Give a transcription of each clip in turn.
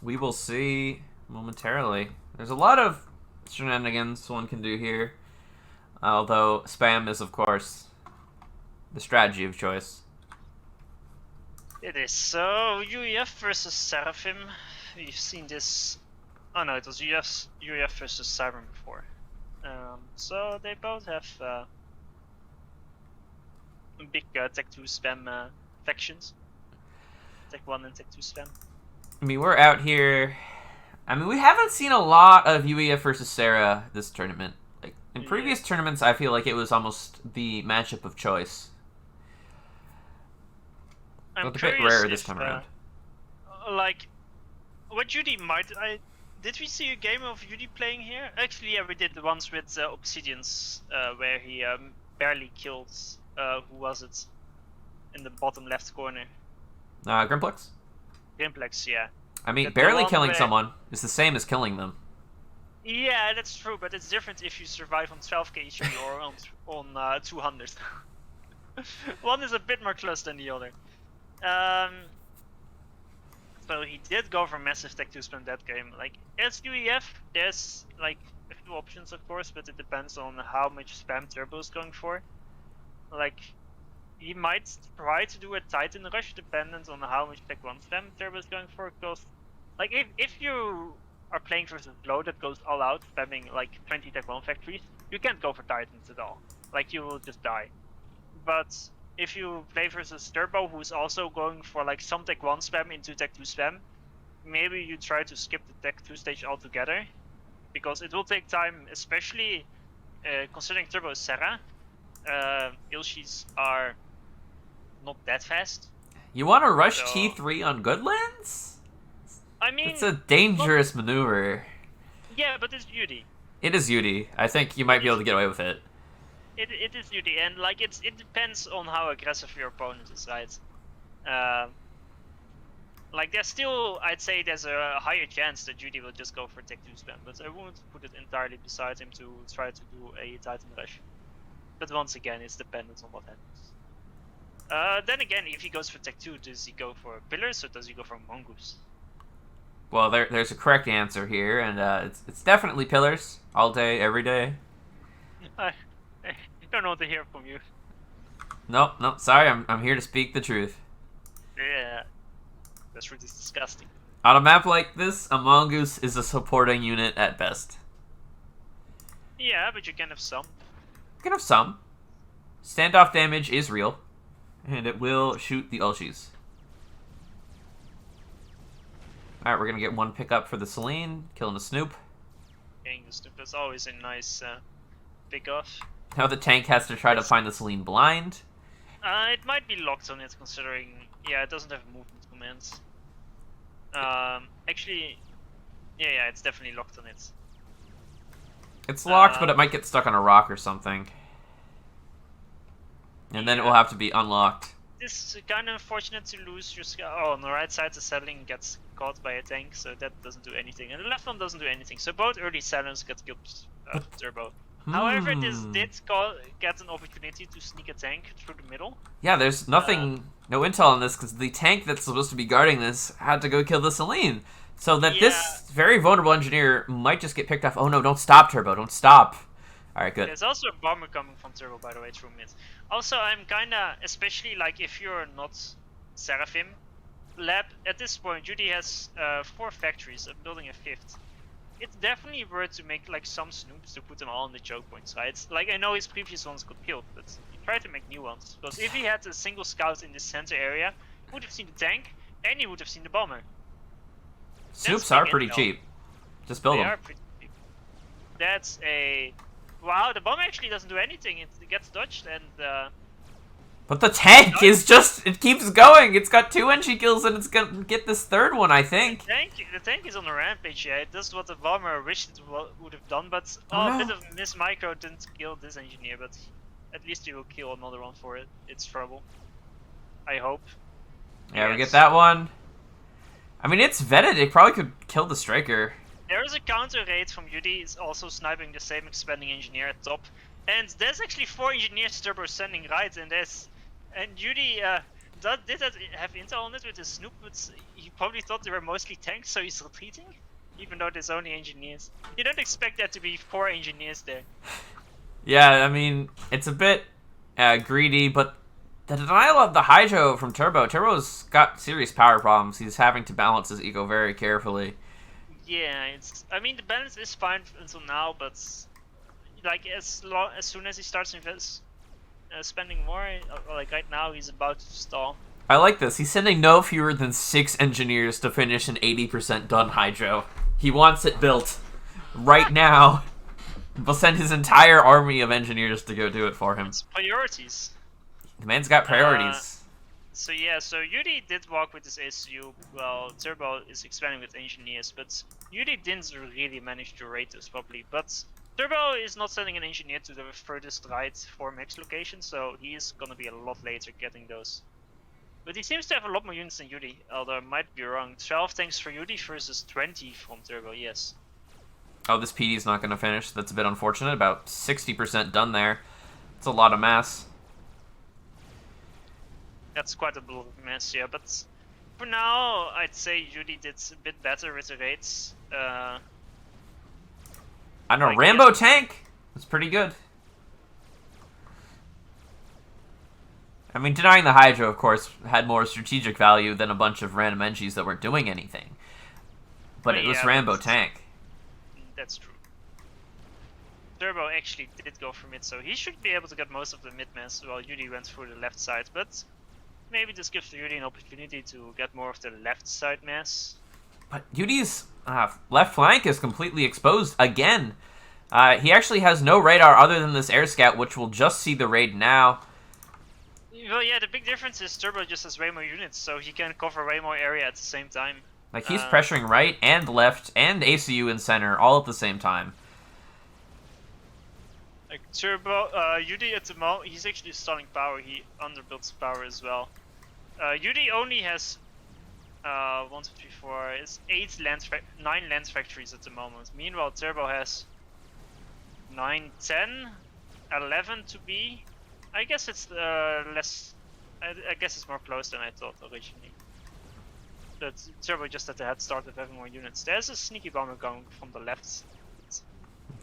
We will see momentarily. There's a lot of shenanigans one can do here, although spam is, of course, the strategy of choice. It is. So, UEF versus Seraphim. We've seen this. Oh no, it was UEF versus Siren before. So they both have big Tech 2 spam factions. Tech 1 and Tech 2 spam. I mean, we're out here. I mean, we haven't seen a lot of UEF versus Sarah this tournament. Like in previous tournaments, I feel like it was almost the matchup of choice. I'm But a bit rarer this time around. Like, what Yudi might did we see a game of Yudi playing here? Actually, yeah, we did the ones with Obsidians, where he barely killed. Who was it? In the bottom left corner. Grimplex? Grimplex, yeah. I mean, barely killing someone is the same as killing them. Yeah, that's true, but it's different if you survive on 12k HP or on 200. One is a bit more close than the other. So he did go for massive tech to spam that game. Like, as UEF, there's like a few options, of course, but it depends on how much spam Turbo is going for. Like, he might try to do a Titan Rush dependent on how much Tech 1 spam Turbo is going for, because, like, if you are playing versus Glow that goes all out, spamming like 20 Tech 1 factories, you can't go for Titans at all. Like, you will just die. But if you play versus Turbo, who's also going for like some Tech 1 spam into Tech 2 spam, maybe you try to skip the Tech 2 stage altogether, because it will take time, especially considering Turbo is Serra. Ilshis are not that fast. You want to rush T3 on Goodlands? I mean, it's a dangerous maneuver. Yeah, but it's Yudi. It is Yudi. I think you might be able to get away with it. It is Yudi, and like it depends on how aggressive your opponent is, right? Like there's still, I'd say there's a higher chance that Yudi will just go for Tech 2 spam, but I wouldn't put it entirely beside him to try to do a Titan Rush. But once again, it's dependent on what happens. Then again, if he goes for Tech 2, does he go for Pillars or does he go for Mongoose? Well, there's a correct answer here, and it's definitely Pillars, all day, every day. I don't want to hear from you. Nope, sorry, I'm here to speak the truth. Yeah, that's really disgusting. On a map like this, a Mongoose is a supporting unit at best. Yeah, but you can have some. You can have some. Standoff damage is real, and it will shoot the Ulshis. Alright, we're gonna get one pickup for the Selene, killing the Snoop. Killing the Snoop is always a nice pick-off. Now the tank has to try to find the Selene blind. It might be locked on it, considering, yeah, it doesn't have movement commands. Actually, yeah, it's definitely locked on it. It's locked, but it might get stuck on a rock or something. And then it will have to be unlocked. This is kind of unfortunate to lose your scout. Oh, on the right side, the settling gets caught by a tank, so that doesn't do anything. And the left one doesn't do anything, so both early sellers get killed Turbo. However, this did get an opportunity to sneak a tank through the middle. Yeah, there's nothing, no intel on this, because the tank that's supposed to be guarding this had to go kill the Selene. So that this very vulnerable engineer might just get picked off. Oh no, don't stop, Turbo, don't stop. Alright, good. There's also a bomber coming from Turbo, by the way, through mid. Also, I'm kinda, especially like if you're not Seraphim Lab, at this point, Yudi has 4 factories, I'm building a 5th. It's definitely worth to make like some snoops to put them all on the choke points, right? Like, I know his previous ones got killed, but you try to make new ones. Because if he had a single scout in the center area, he would have seen the tank, and he would have seen the bomber. Snoops are pretty cheap. Just build them. They are pretty cheap. That's a... Wow, the bomber actually doesn't do anything. It gets dodged and... But the tank is just... It keeps going. It's got 2 NG kills and it's gonna get this 3rd one, I think. The tank is on a rampage, yeah. It does what the bomber wished it would have done, but... a bit of miss micro didn't kill this engineer, but at least he will kill another one for it. It's trouble. I hope. Yeah, we get that one. I mean, it's vetted. It probably could kill the striker. There is a counter raid from Yudi. It's also sniping the same expanding engineer at top. And there's actually 4 engineers Turbo sending right, and Yudi did that have Intel on it with his Snoop? But he probably thought they were mostly tanks, so he's retreating, even though there's only engineers. You don't expect there to be 4 engineers there. Yeah, I mean, it's a bit greedy, but the denial of the Hydro from Turbo. Turbo's got serious power problems. He's having to balance his eco very carefully. Yeah, I mean, the balance is fine until now, but like as soon as he starts spending more, like right now, he's about to stall. I like this. He's sending no fewer than 6 engineers to finish an 80% done Hydro. He wants it built right now. He'll send his entire army of engineers to go do it for him. It's priorities. The man's got priorities. So Yudi did walk with his ACU. Well, Turbo is expanding with engineers, but Yudi didn't really manage to raid this properly. But Turbo is not sending an engineer to the furthest right for max location, so he is gonna be a lot later getting those. But he seems to have a lot more units than Yudi, although I might be wrong. 12 tanks for Yudi versus 20 from Turbo, yes. Oh, this PD's not going to finish. That's a bit unfortunate. About 60% done there. It's a lot of mass. That's quite a mess, yeah. But for now, I'd say Yudi did a bit better with the raids. I don't know. Rambo tank was pretty good. I mean, denying the Hydro, of course, had more strategic value than a bunch of random NGs that weren't doing anything. But it was Rambo tank. That's true. Turbo actually did go for mid, so he should be able to get most of the mid mass while Yudi went through the left side, but maybe this gives Yudi an opportunity to get more of the left side mass. But Yudi's left flank is completely exposed again. He actually has no radar other than this air scout, which will just see the raid now. Well, yeah, the big difference is Turbo just has way more units, so he can cover way more area at the same time. Like, he's pressuring right and left and ACU in center all at the same time. Like, Turbo, Yudi at the moment, he's actually stalling power. He underbuilds power as well. Yudi only has 1, 2, 3, 4, it's 9 land factories at the moment. Meanwhile, Turbo has 9, 10, 11 to be. I guess it's less. I guess it's more close than I thought originally. But Turbo just had the head start of having more units. There's a sneaky bomber going from the left.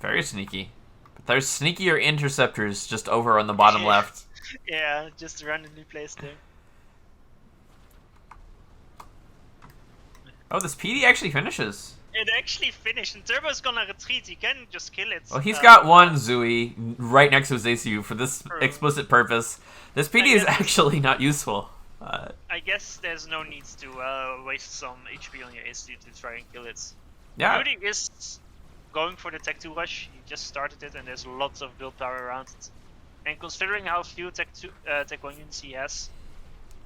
Very sneaky. But there's sneakier interceptors just over on the bottom left. Yeah, just randomly placed there. Oh, this PD actually finishes. It actually finished, and Turbo's gonna retreat. He can just kill it. Well, he's got one Zui right next to his ACU for this explicit purpose. This PD is actually not useful. I guess there's no need to waste some HP on your ACU to try and kill it. Yeah. Yudi is going for the Tech 2 rush. He just started it, and there's lots of build power around it. And considering how few Tech 1 units he has,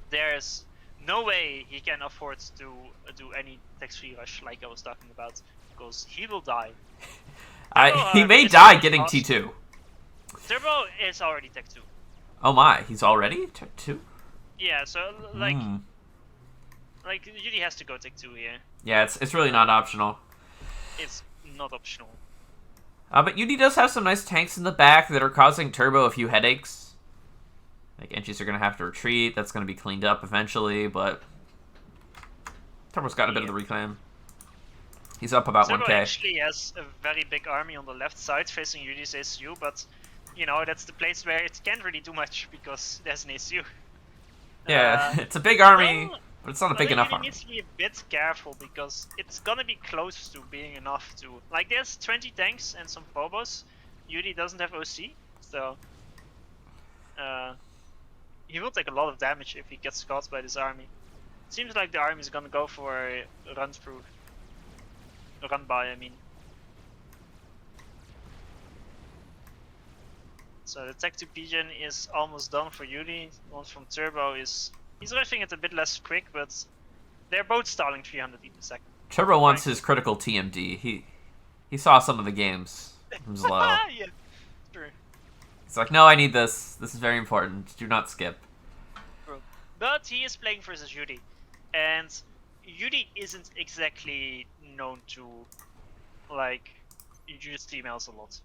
there's no way he can afford to do any Tech 3 rush like I was talking about, because he will die. He may die getting T2. Turbo is already Tech 2. Oh my, he's already Tech 2? Yeah, so like Yudi has to go Tech 2 here. Yeah, it's really not optional. It's not optional. But Yudi does have some nice tanks in the back that are causing Turbo a few headaches. Like, Enchies are going to have to retreat. That's going to be cleaned up eventually, but Turbo's got a bit of the reclaim. He's up about Turbo 1k. Actually has a very big army on the left side facing Yudi's ACU, but you know, that's the place where it can't really do much because there's an ACU. Yeah, it's a big army, but it's not a big enough army. He needs to be a bit careful because it's gonna be close to being enough to... Like, there's 20 tanks and some Phobos. Yudi doesn't have OC, so... he will take a lot of damage if he gets caught by this army. Seems like the army is gonna go for a run-through. A run-by, I mean. So the Tech 2 Pigeon is almost done for Yudi. One from Turbo is... He's rushing it a bit less quick, but they're both stalling 300 per second. Turbo wants his critical TMD. He saw some of the games from Zlo. Yeah, true. He's like, no, I need this. This is very important. Do not skip. True. But he is playing versus Yudi. And Yudi isn't exactly known to, like, use emails a lot.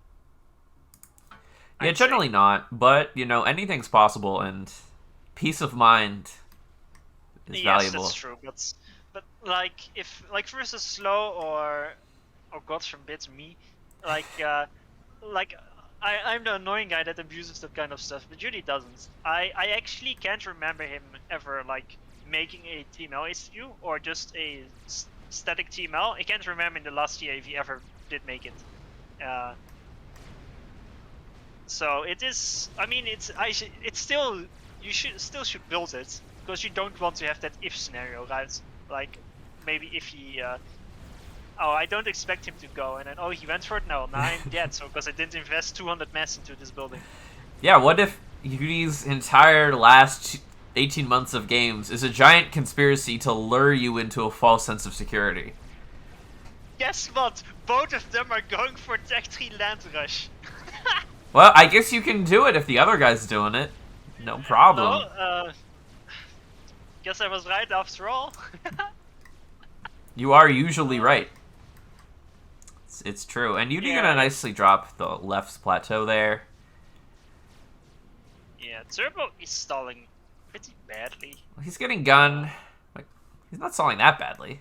Yeah, generally not, but, you know, anything's possible, and peace of mind is yes, valuable. That's true. But like if like versus slow or God forbid me, like like I'm the annoying guy that abuses that kind of stuff, but Yudi doesn't. I actually can't remember him ever like making a TML issue or just a static TML. I can't remember in the last year if he ever did make it. So it is. I mean, it's still you should build it because you don't want to have that if scenario, right? Like maybe if he. Oh, I don't expect him to go, and then oh, he went for it. No, now I'm dead. So because I didn't invest 200 mass into this building. Yeah, what if Yudi's entire last 18 months of games is a giant conspiracy to lure you into a false sense of security? Guess what? Both of them are going for Tech 3 Land Rush. Well, I guess you can do it if the other guy's doing it. No problem. No, guess I was right after all. You are usually right. It's true. And Yudi gonna nicely drop the left's plateau there. Yeah, Turbo is stalling pretty badly. He's getting gun. Like, he's not stalling that badly.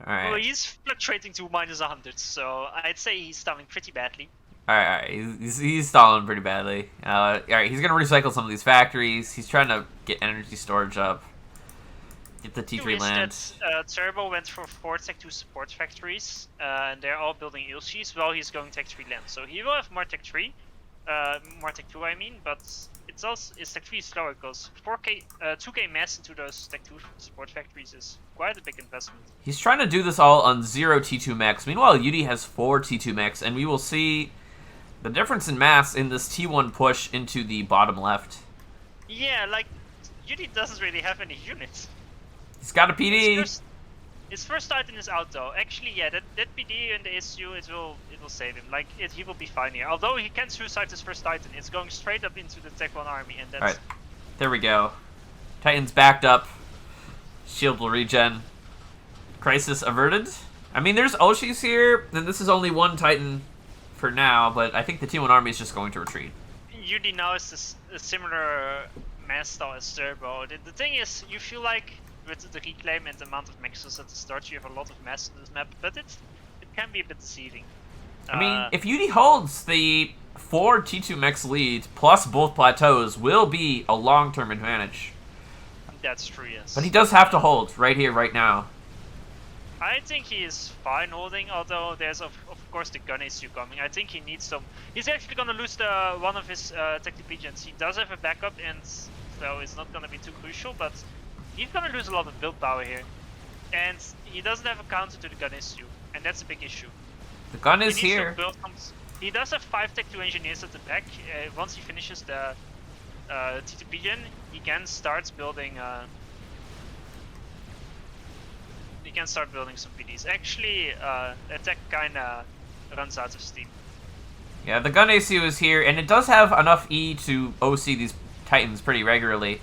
Alright. Well, he's fluctuating to -100, so I'd say he's stalling pretty badly. Alright. He's stalling pretty badly. Alright, he's gonna recycle some of these factories. He's trying to get energy storage up. Get the T3 land. That, Turbo went for 4 Tech 2 support factories, and they're all building Ilshis while he's going Tech 3 land. So he will have more Tech 3, more Tech 2 I mean, but it's Tech 3 is slower because 2k mass into those Tech 2 support factories is quite a big investment. He's trying to do this all on 0 T2 max. Meanwhile, Yudi has 4 T2 max, and we will see the difference in mass in this T1 push into the bottom left. Yeah, like, Yudi doesn't really have any units. He's got a PD. His first Titan is out though. Actually, yeah, that PD in the SU it will save him. Like he will be fine here. Although he can suicide his first Titan, it's going straight up into the Tech 1 army, and that's. All right, there we go. Titan's backed up. Shield will regen. Crisis averted. I mean, there's Oshis here, and this is only one Titan for now, but I think the T1 army is just going to retreat. Yudi now is a similar mass style as Turbo. The thing is, you feel like with the reclaim and the amount of maxes at the start, you have a lot of mass in this map, but it can be a bit deceiving. I mean, if Yudi holds the 4 T2 max lead plus both plateaus, will be a long-term advantage. That's true, yes. But he does have to hold right here, right now. I think he is fine holding, although there's of course the gun issue coming. I think he needs some. He's actually gonna lose one of his tacticians. He does have a backup, and so it's not gonna be too crucial, but he's gonna lose a lot of build power here. And he doesn't have a counter to the gun issue, and that's a big issue. The gun is here. He does have 5 Tech 2 engineers at the back. Once he finishes the T2 pigeon, he can start building. He can start building some PDs. Actually, attack kinda runs out of steam. Yeah, the gun ACU is here, and it does have enough E to OC these Titans pretty regularly.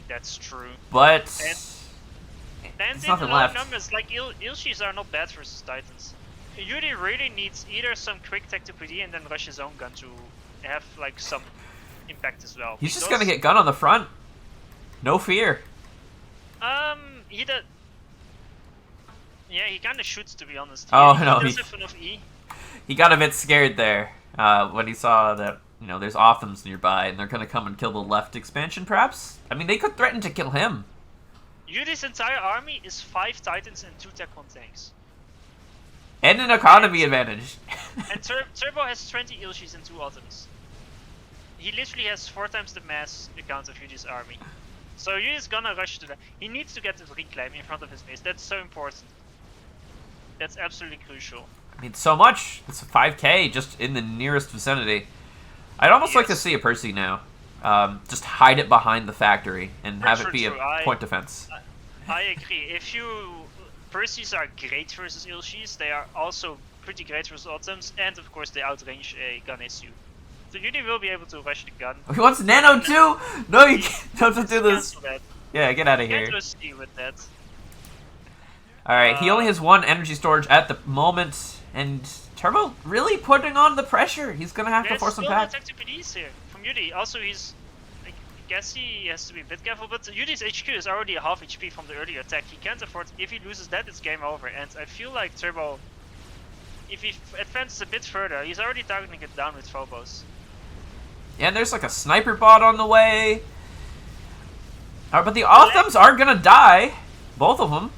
That's true. But and there's in nothing low left. numbers, like Ilshis are not bad versus Titans. Yudi really needs either some quick tech to PD and then rush his own gun to have like some impact as well. He's just gonna get gun on the front. No fear. He did. Yeah, he kind of shoots, to be honest. Oh he no, does have enough E. He got a bit scared there when he saw that there's Othams nearby and they're gonna come and kill the left expansion. Perhaps. I mean, they could threaten to kill him. Yudi's entire army is 5 Titans and 2 Tech 1 tanks. And an economy advantage. And Turbo has 20 Ilshis and 2 Othams. He literally has 4 times the mass account of Yudi's army. So Yudi's gonna rush to that. He needs to get the reclaim in front of his base. That's so important. That's absolutely crucial. I mean, so much. It's a 5k just in the nearest vicinity. I'd almost like to see a Percy now. Just hide it behind the factory and have it be a point defense. I agree. Percys are great versus Ilshis. They are also pretty great versus Autumns, and of course they outrange a gun issue. So Yudi will be able to rush the gun. He wants Nano too? No, you can't do this. Yeah, get out of here. Can't proceed with that. Alright, he only has 1 energy storage at the moment, and Turbo really putting on the pressure. He's gonna have to force him back. There's still no PDs here from Yudi. Also, guess he has to be a bit careful, but Yudi's HQ is already half HP from the earlier attack. He can't afford, if he loses that, it's game over. And I feel like Turbo, if he advances a bit further, he's already targeting it down with Phobos. Yeah, and there's like a sniper bot on the way. But the Othams are gonna die, both of them.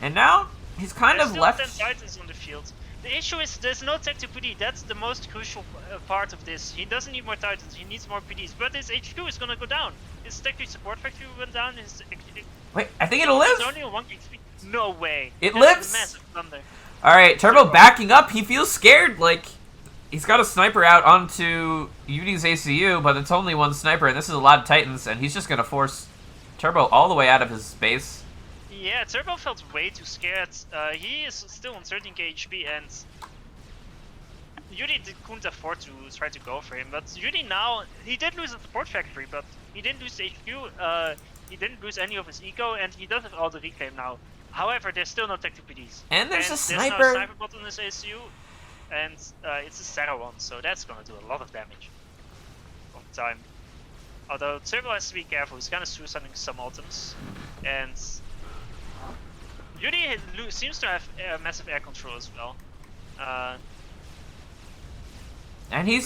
And now he's kind of left. There's still 10 Titans on the field. The issue is there's no tech to PD. That's the most crucial part of this. He doesn't need more Titans. He needs more PDs. But his HQ is gonna go down. His tech support factory went down. Wait, I think it'll live. It's only a 1 HP. No way. It That's lives. Massive thunder. All right, Turbo backing up. He feels scared. Like he's got a sniper out onto Yudi's ACU, but it's only one sniper, and this is a lot of Titans, and he's just gonna force Turbo all the way out of his base. Yeah, Turbo felt way too scared. He is still on 13k HP, and Yudi couldn't afford to try to go for him. But Yudi now, he did lose a support factory, but he didn't lose the HQ, he didn't lose any of his eco, and he does have all the reclaim now. However, there's still no tech to PDs. And there's a sniper. There's no sniper bot on his ACU, and it's a Sarah one, so that's gonna do a lot of damage over time. Although Turbo has to be careful, he's kind of suiciding some ultims, and Yudi seems to have massive air control as well. And he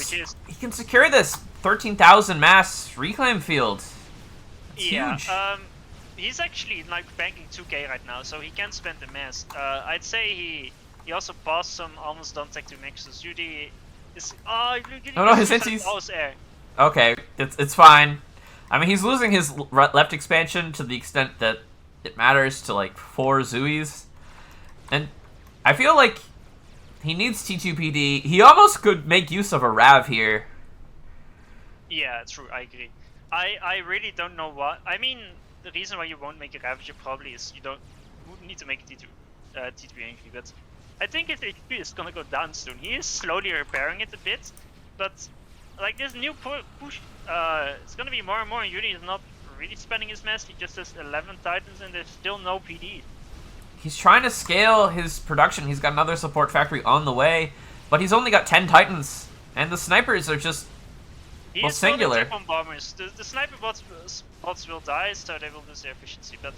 can secure this 13,000 mass reclaim field. It's huge. He's actually like banking 2k right now, so he can spend the mass. I'd say he also paused some almost done tech to mixes. Yudi is Yudi no, his inties. Air. Okay, it's fine. I mean, he's losing his left expansion to the extent that it matters to like 4 Zuis, and I feel like he needs T2PD. He almost could make use of a Rav here. Yeah, true. I agree. I really don't know what. I mean, the reason why you won't make a Ravager probably is you wouldn't need to make a T2 angry, but I think his HP is gonna go down soon. He is slowly repairing it a bit, but like this new push, it's gonna be more and more. Yudi is not really spending his mass. He just has 11 Titans and there's still no PD. He's trying to scale his production. He's got another support factory on the way, but he's only got 10 Titans, and the snipers are just singular. On bombers. The sniper bots will die, so they will lose their efficiency. But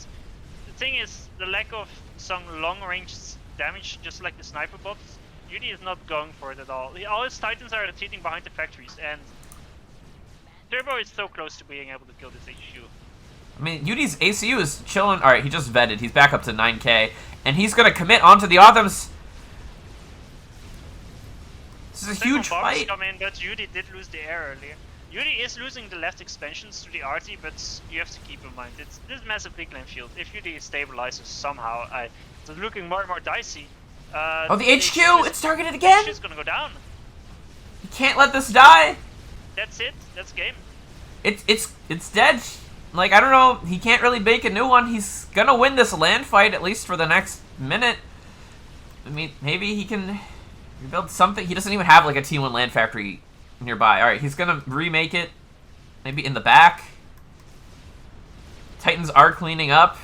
the thing is, the lack of some long-range damage, just like the sniper bots, Yudi is not going for it at all. All his Titans are retreating behind the factories, and Turbo is so close to being able to kill this HQ. I mean, Yudi's ACU is chilling. Alright, he just vetted. He's back up to 9k. And he's going to commit onto the Othams. This is a huge fight. Come in, but Yudi did lose the air earlier. Yudi is losing the left expansions to the RT, but you have to keep in mind, it's this massive reclaim field. If Yudi stabilizes somehow, it's looking more and more dicey. Oh, the HQ! It's targeted again! It's gonna go down. You can't let this die! That's it. That's game. It's dead. Like, I don't know, he can't really make a new one. He's gonna win this land fight, at least for the next minute. I mean, maybe he can rebuild something. He doesn't even have, like, a T1 land factory nearby. Alright, he's gonna remake it. Maybe in the back. Titans are cleaning up.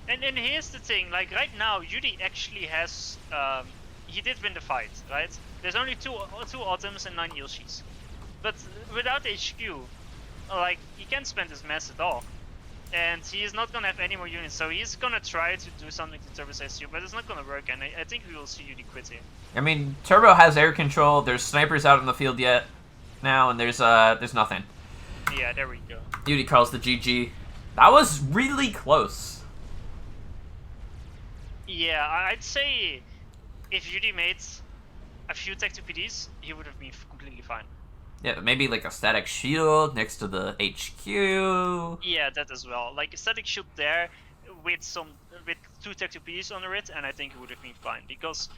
And here's the thing, like, right now, Yudi actually has, he did win the fight, right? There's only two Autumns and 9 Ilshis. But without HQ, like, he can't spend his mass at all. And he is not gonna have any more units, so he's gonna try to do something to Turbo's SU, but it's not gonna work, and I think we will see Yudi quit here. I mean, Turbo has air control, there's snipers out in the field yet now, and there's nothing. Yeah, there we go. Yudi calls the GG. That was really close. Yeah, I'd say if Yudi made a few tech to PDs, he would have been completely fine. Yeah, maybe like a static shield next to the HQ. Yeah, that as well. Like a static shield there with 2 tech to PDs under it, and I think it would have been fine because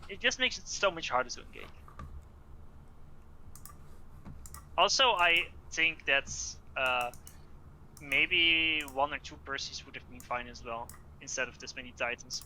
it just makes it so much harder to engage. Also, I think that's maybe 1 or 2 Percies would have been fine as well, instead of this many Titans.